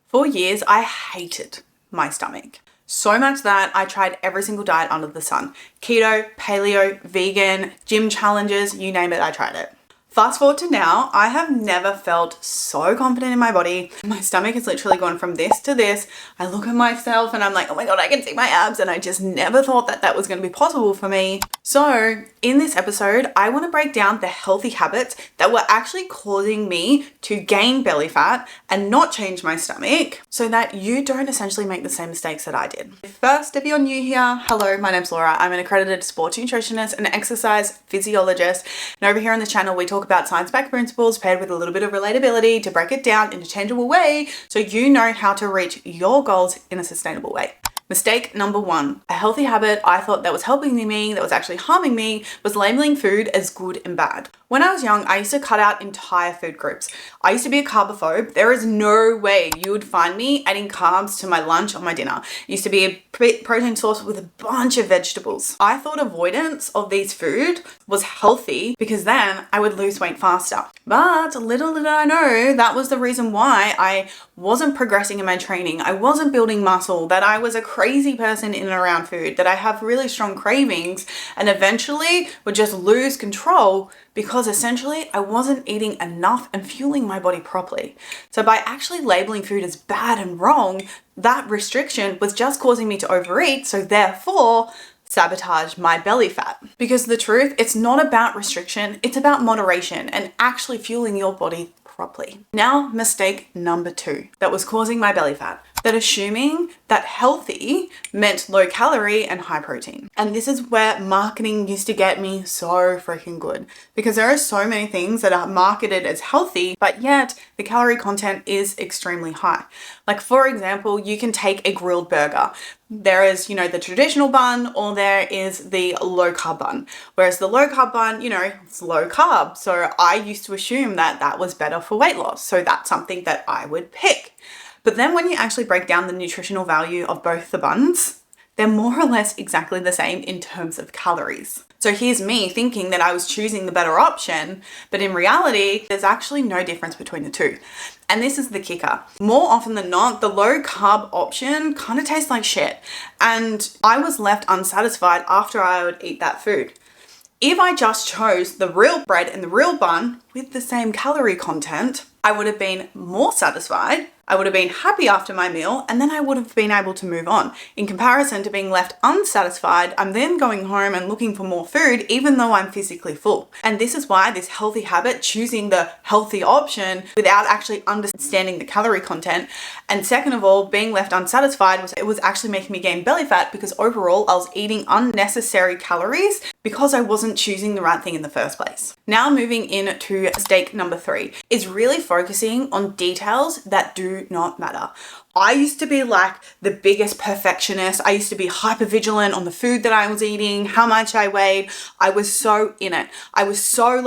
For years, I hated my stomach. So much that I tried every single diet under the sun. Keto, paleo, vegan, gym challenges, you name it, I tried it. Fast forward to now, I have never felt so confident in my body. My stomach has literally gone from this to this. I look at myself and I'm like, oh my God, I can see my abs. And I just never thought that that was going to be possible for me. So in this episode, I want to break down the healthy habits that were actually causing me to gain belly fat and not change my stomach so that you don't essentially make the same mistakes that I did. First, if you're new here, hello, my name's Laura. I'm an accredited sports nutritionist and exercise physiologist. And over here on the channel, we talk about science-backed principles paired with a little bit of relatability to break it down in a tangible way so you know how to reach your goals in a sustainable way. Mistake number one, a healthy habit I thought that was helping me, that was actually harming me, was labeling food as good and bad. When I was young, I used to cut out entire food groups. I used to be a carbophobe. There is no way you would find me adding carbs to my lunch or my dinner. It used to be a protein source with a bunch of vegetables. I thought avoidance of these food was healthy because then I would lose weight faster. But little did I know that was the reason why I wasn't progressing in my training. I wasn't building muscle, that I was a crazy person in and around food, that I have really strong cravings and eventually would just lose control because essentially I wasn't eating enough and fueling my body properly. So by actually labeling food as bad and wrong, that restriction was just causing me to overeat, so therefore sabotage my belly fat. Because the truth, it's not about restriction, it's about moderation and actually fueling your body properly. Now, mistake number two that was causing my belly fat. That assuming that healthy meant low calorie and high protein. And this is where marketing used to get me so freaking good because there are so many things that are marketed as healthy, but yet the calorie content is extremely high. Like for example, you can take a grilled burger. There is, the traditional bun or there is the low carb bun. Whereas the low carb bun, it's low carb. So I used to assume that that was better for weight loss. So that's something that I would pick. But then when you actually break down the nutritional value of both the buns, they're more or less exactly the same in terms of calories. So here's me thinking that I was choosing the better option, but in reality, there's actually no difference between the two. And this is the kicker. More often than not, the low carb option kind of tastes like shit. And I was left unsatisfied after I would eat that food. If I just chose the real bread and the real bun with the same calorie content, I would have been more satisfied. I would have been happy after my meal and then I would have been able to move on. In comparison to being left unsatisfied, I'm then going home and looking for more food even though I'm physically full. And this is why this healthy habit, choosing the healthy option without actually understanding the calorie content, and second of all, being left unsatisfied, was actually making me gain belly fat because overall I was eating unnecessary calories because I wasn't choosing the right thing in the first place. Now moving into mistake number three is really focusing on details that do not matter. I used to be like the biggest perfectionist. I used to be hyper vigilant on the food that I was eating, how much I weighed. I was so in it. I was so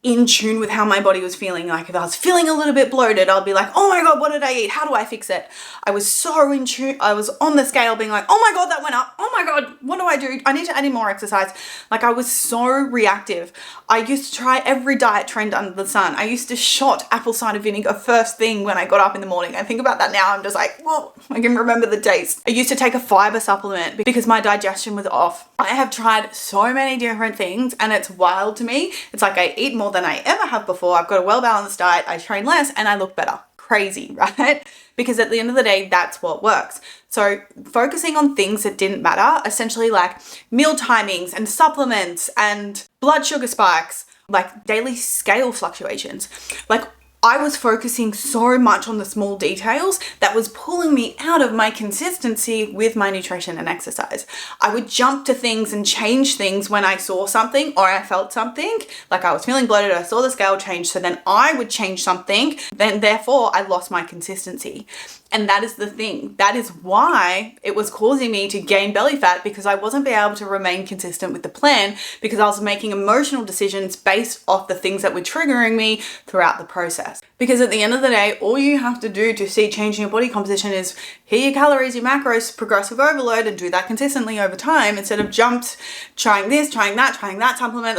in tune with how my body was feeling. Like if I was feeling a little bit bloated, I'll be like, oh my God, what did I eat? How do I fix it? I was so in tune. I was on the scale being like, oh my God, that went up. Oh my God, what do I do? I need to add in more exercise. Like I was so reactive. I used to try every diet trend under the sun. I used to shot apple cider vinegar first thing when I got up in the morning. I think about that now. I'm just like, well, I can remember the taste. I used to take a fiber supplement because my digestion was off. I have tried so many different things and it's wild to me. It's like I eat more than I ever have before. I've got a well-balanced diet. I train less and I look better. Crazy, right? Because at the end of the day, that's what works. So focusing on things that didn't matter, essentially like meal timings and supplements and blood sugar spikes, like daily scale fluctuations, like I was focusing so much on the small details that was pulling me out of my consistency with my nutrition and exercise. I would jump to things and change things when I saw something or I felt something, like I was feeling bloated, I saw the scale change, so then I would change something, then therefore I lost my consistency. And that is the thing. That is why it was causing me to gain belly fat, because I wasn't being able to remain consistent with the plan because I was making emotional decisions based off the things that were triggering me throughout the process. process. Because at the end of the day, all you have to do to see change in your body composition is hit your calories, your macros, progressive overload, and do that consistently over time instead of jumps, trying this, trying that supplement,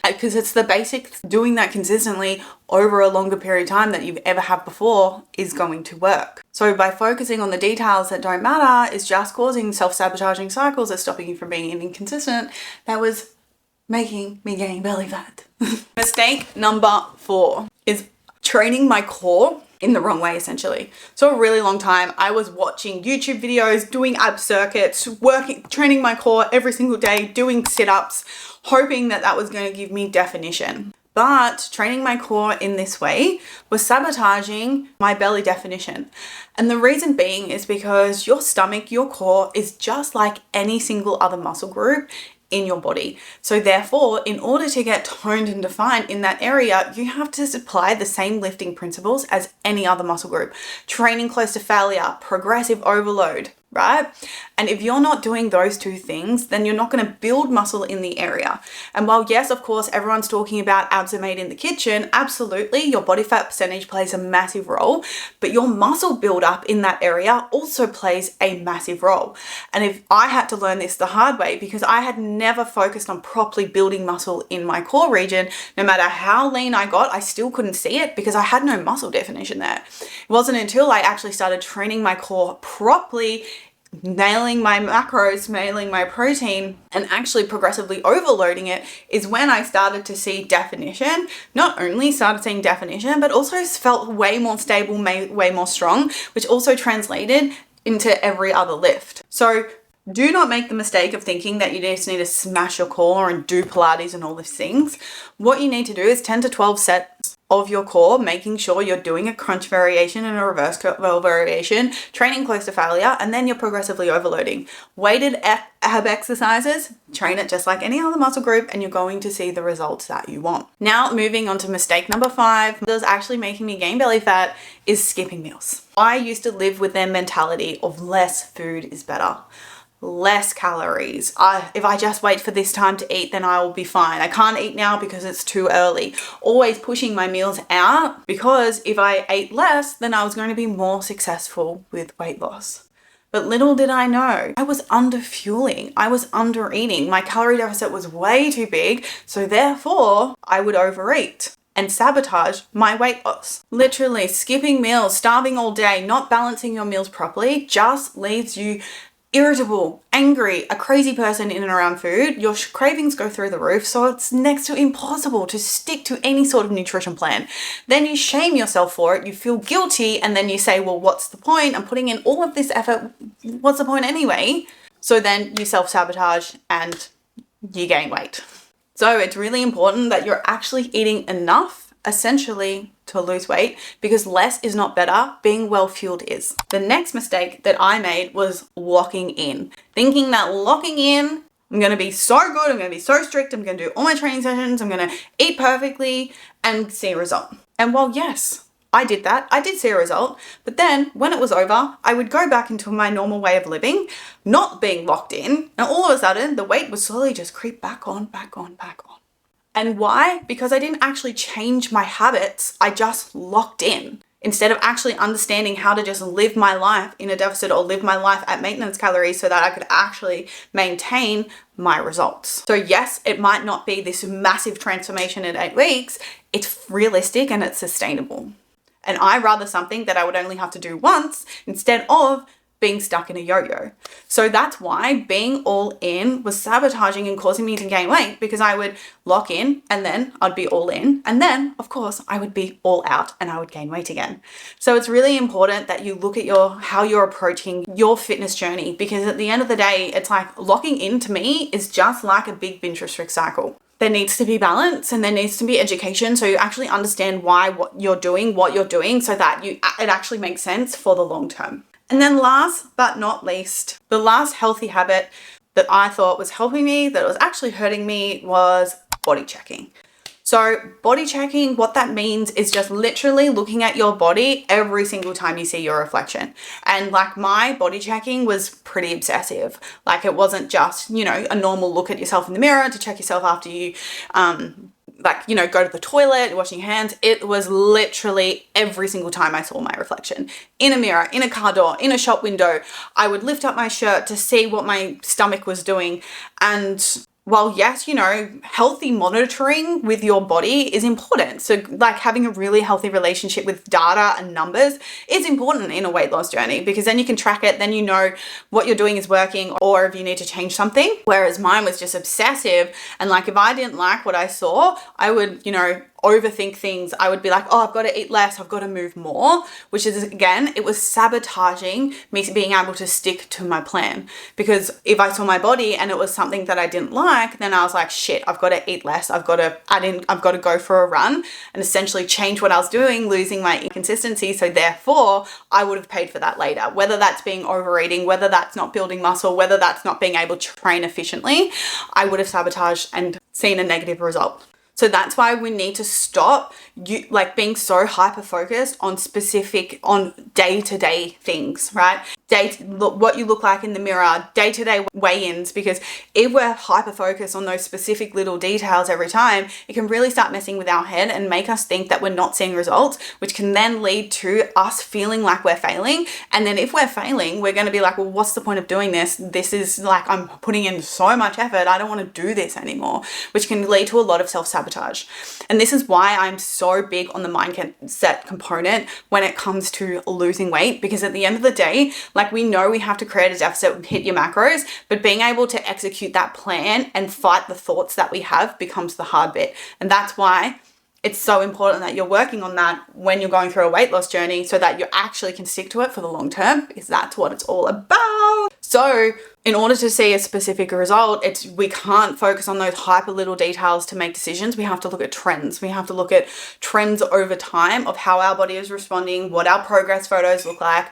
because it's the basic. Doing that consistently over a longer period of time that you've ever had before is going to work. So by focusing on the details that don't matter is just causing self-sabotaging cycles that's stopping you from being inconsistent. That was making me gain belly fat. Mistake number 4 is training my core in the wrong way, essentially. So a really long time, I was watching YouTube videos, doing ab circuits, training my core every single day, doing sit-ups, hoping that that was going to give me definition. But training my core in this way was sabotaging my belly definition. And the reason being is because your stomach, your core, is just like any single other muscle group in your body. So therefore, in order to get toned and defined in that area, you have to apply the same lifting principles as any other muscle group. Training close to failure, progressive overload, right? And if you're not doing those two things, then you're not going to build muscle in the area. And while yes, of course, everyone's talking about abs are made in the kitchen, absolutely, your body fat percentage plays a massive role, but your muscle buildup in that area also plays a massive role. And if I had to learn this the hard way, because I had never focused on properly building muscle in my core region, no matter how lean I got, I still couldn't see it because I had no muscle definition there. It wasn't until I actually started training my core properly, nailing my macros, nailing my protein, and actually progressively overloading it is when I started to see definition. Not only started seeing definition, but also felt way more stable, way more strong, which also translated into every other lift. So do not make the mistake of thinking that you just need to smash your core and do Pilates and all these things. What you need to do is 10 to 12 sets of your core, making sure you're doing a crunch variation and a reverse curl variation, training close to failure, and then you're progressively overloading. Weighted ab exercises, train it just like any other muscle group, and you're going to see the results that you want. Now, moving on to mistake number 5, that was actually making me gain belly fat, is skipping meals. I used to live with their mentality of less food is better. Less calories. If I just wait for this time to eat, then I will be fine. I can't eat now because it's too early. Always pushing my meals out because if I ate less, then I was going to be more successful with weight loss. But little did I know, I was under fueling. I was under eating. My calorie deficit was way too big. So therefore I would overeat and sabotage my weight loss. Literally skipping meals, starving all day, not balancing your meals properly just leaves you irritable, angry, a crazy person in and around food. Your cravings go through the roof, so it's next to impossible to stick to any sort of nutrition plan. Then you shame yourself for it, you feel guilty, and then you say, well, what's the point? I'm putting in all of this effort, what's the point anyway? So then you self-sabotage and you gain weight. So it's really important that you're actually eating enough essentially to lose weight, because less is not better, being well fueled is. The next mistake that I made was locking in. Thinking that locking in, I'm gonna be so good, I'm gonna be so strict, I'm gonna do all my training sessions, I'm gonna eat perfectly and see a result. And while yes, I did that, I did see a result, but then when it was over, I would go back into my normal way of living, not being locked in, and all of a sudden the weight would slowly just creep back on. And why? Because I didn't actually change my habits, I just locked in. Instead of actually understanding how to just live my life in a deficit or live my life at maintenance calories so that I could actually maintain my results. So yes, it might not be this massive transformation in 8 weeks, it's realistic and it's sustainable. And I rather something that I would only have to do once instead of being stuck in a yo-yo. So that's why being all in was sabotaging and causing me to gain weight, because I would lock in and then I'd be all in. And then of course I would be all out and I would gain weight again. So it's really important that you look at how you're approaching your fitness journey, because at the end of the day, it's like locking in to me is just like a big binge restrict cycle. There needs to be balance and there needs to be education so you actually understand what you're doing so that it actually makes sense for the long term. And then last but not least, the last healthy habit that I thought was helping me, that was actually hurting me, was body checking. So body checking, what that means is just literally looking at your body every single time you see your reflection. And like my body checking was pretty obsessive. Like it wasn't just, a normal look at yourself in the mirror to check yourself after you like, you know, go to the toilet, washing your hands, it was literally every single time I saw my reflection in a mirror, in a car door, in a shop window. I would lift up my shirt to see what my stomach was doing. And while yes, you know, healthy monitoring with your body is important. So like having a really healthy relationship with data and numbers is important in a weight loss journey, because then you can track it, then you know what you're doing is working or if you need to change something. Whereas mine was just obsessive. And like, if I didn't like what I saw, I would, you know, overthink things. I would be like, oh, I've got to eat less, I've got to move more, which is, again, it was sabotaging me being able to stick to my plan. Because if I saw my body and it was something that I didn't like, then I was like, shit, I've got to eat less, I've got to add in, I've got to go for a run and essentially change what I was doing, losing my inconsistency. So therefore I would have paid for that later, whether that's being overeating, whether that's not building muscle, whether that's not being able to train efficiently, I would have sabotaged and seen a negative result. So that's why we need to stop being so hyper focused on specific, on day-to-day things, right? What you look like in the mirror, day-to-day weigh-ins, because if we're hyper focused on those specific little details every time, it can really start messing with our head and make us think that we're not seeing results, which can then lead to us feeling like we're failing. And then if we're failing, we're going to be like, well, what's the point of doing this? This is like, I'm putting in so much effort, I don't want to do this anymore, which can lead to a lot of self-sabotage. And this is why I'm so big on the mindset component when it comes to losing weight, because at the end of the day, like, we know we have to create a deficit, hit your macros, but being able to execute that plan and fight the thoughts that we have becomes the hard bit. And that's why it's so important that you're working on that when you're going through a weight loss journey, so that you actually can stick to it for the long term, because that's what it's all about. So in order to see a specific result, we can't focus on those hyper little details to make decisions. We have to look at trends. We have to look at trends over time of how our body is responding, what our progress photos look like,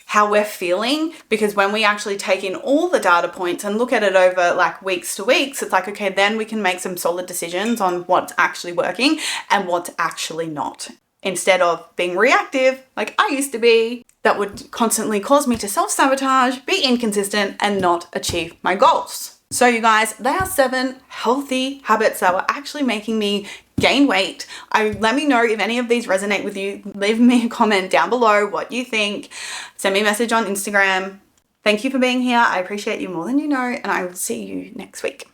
how we're feeling, because when we actually take in all the data points and look at it over like weeks to weeks, it's like, okay, then we can make some solid decisions on what's actually working and what's actually not, instead of being reactive like I used to be. That would constantly cause me to self-sabotage, be inconsistent, and not achieve my goals. So you guys, there are 7 healthy habits that were actually making me gain weight. Let me know if any of these resonate with you. Leave me a comment down below what you think. Send me a message on Instagram. Thank you for being here. I appreciate you more than you know, and I will see you next week.